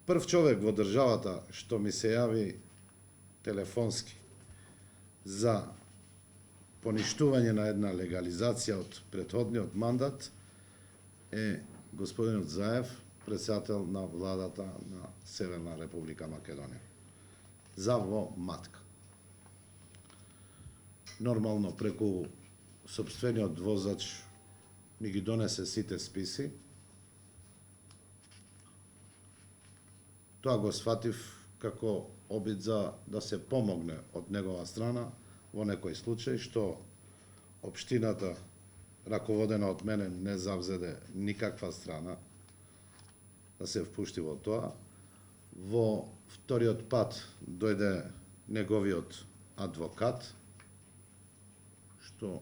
прв човек во државата што ми се јави телефонски за поништување на една легализација од претходниот мандат е господинот Заев, председател на владата на Северна Република Македонија. За во матка. Нормално преку сопствениот возач ми ги донесе сите списи. Тоа го сфатив како обид за да се помогне од негова страна во некој случај што општината, раководена од мене, не завзеде никаква страна да се впушти во тоа. Во вториот пат дојде неговиот адвокат, што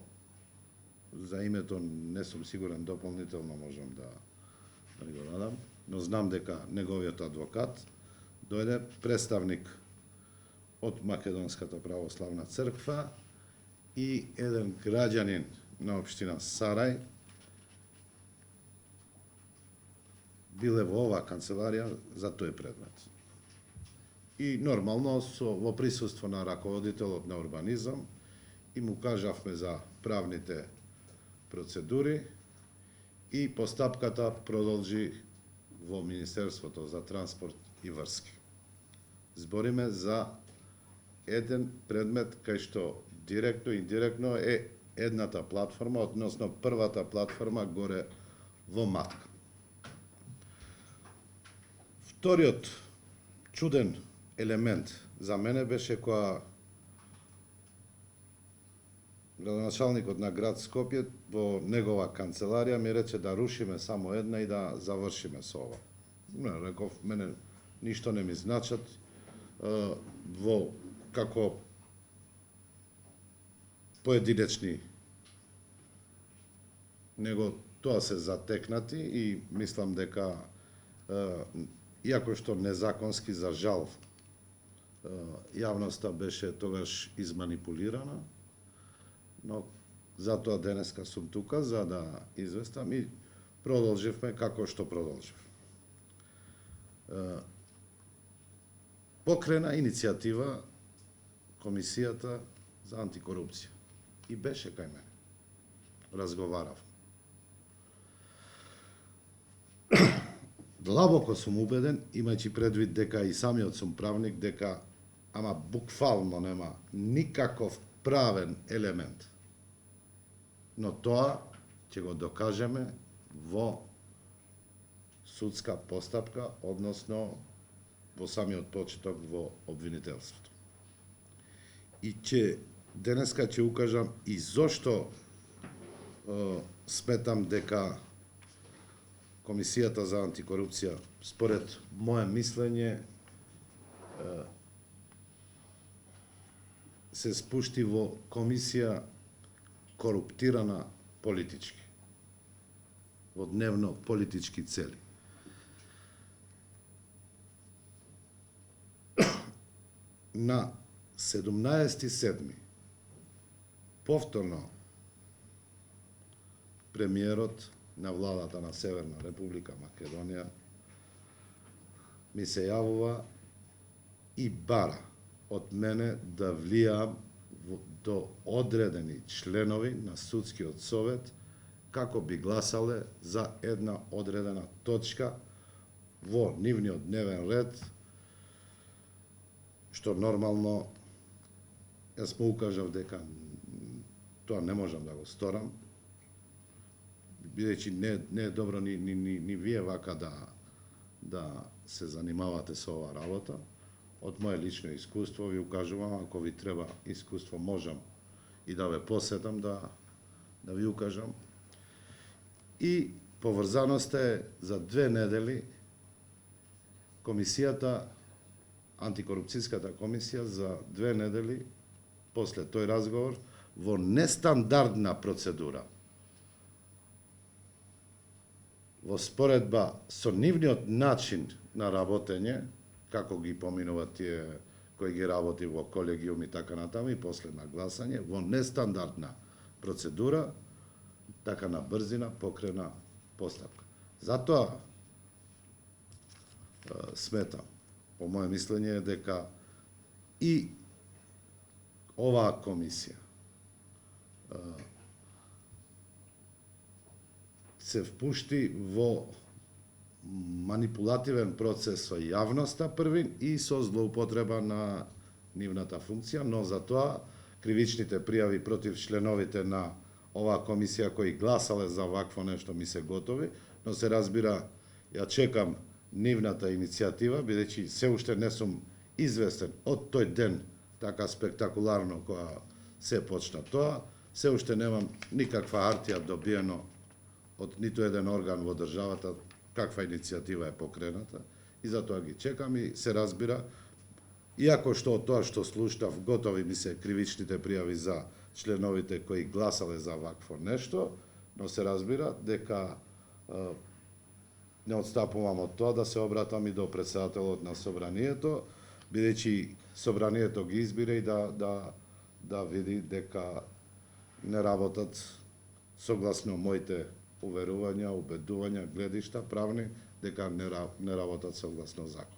за името не сум сигурен, дополнително можам да го дадам, но знам дека неговиот адвокат дојде представник од Македонската православна црква и еден граѓанин на општина Сарај биле во оваа канцеларија за тој предмет. И нормално во присуство на раководителот на урбанизам и му кажавме за правните процедури и постапката продолжи во Министерството за транспорт и врски. Збориме за еден предмет кај што директно и индиректно е едната платформа, односно првата платформа горе во матка. Вториот чуден елемент за мене беше кога градоначалникот на град Скопје во негова канцеларија ми рече да рушиме само една и да завршиме со ова. Реков, мене ништо не ми значат, во како поединечни, него тоа се затекнати и мислам дека иако што незаконски, за жал, јавноста беше тогаш изманипулирана, но затоа денеска сум тука за да известам и продолживме како што продолжив. Покрена иницијатива Комисијата за антикорупција и беше кај мене. Разговарав. Длабоко сум убеден, имајќи предвид дека и самиот сум правник, дека ама буквално нема никаков правен елемент. Но тоа ќе го докажеме во судска постапка, односно во самиот почеток во обвинителството. И денеска ќе укажам и зошто сметам дека Комисијата за антикорупција, според моје мислење, се спушти во комисија коруптирана политички, во дневно политички цели. На 17.7. повторно премиерот на владата на Северна Република Македонија ми се јавува и бара од мене да влијам до одредени членови на судскиот совет како би гласале за една одредена точка во нивниот дневен ред, што нормално јас му укажав дека тоа не можам да го сторам, бидејќи не е добро ни вие вака да се занимавате со оваа работа. Од моје лично искуство ви укажувам, ако ви треба искуство, можам и да ве посетам да ви укажам. И поврзаноста е за 2 недели комисијата, антикорупцијската комисија за 2 недели после тој разговор во нестандардна процедура, во споредба со нивниот начин на работење, како ги поминуваат тие кои ги работи во колегиум и така натаму, и после на гласање, во нестандардна процедура, така на брзина покрена постапка. Затоа sметам. По моје мислење е дека и оваа комисија се впушти во манипулативен процес со јавноста првин и со злоупотреба на нивната функција, но за тоа кривичните пријави против членовите на оваа комисија кои гласале за вакво нешто ми се готови, но се разбира, ја чекам нивната иницијатива, бидејќи се уште не сум известен од тој ден така спектакуларно кога се почна тоа, се уште немам никаква артија добиено од ниту еден орган во државата каква иницијатива е покрената и затоа ги чекам и се разбира, иако што од тоа што слуштав готови ми се кривичните пријави за членовите кои гласале за вакво нешто, но се разбира дека не отстапувам од тоа да се обратам и до претседателот на собранието, бидејќи собранието ги избира и да види дека не работат согласно моите уверувања, убедувања, гледишта правни, дека не работат согласно закон.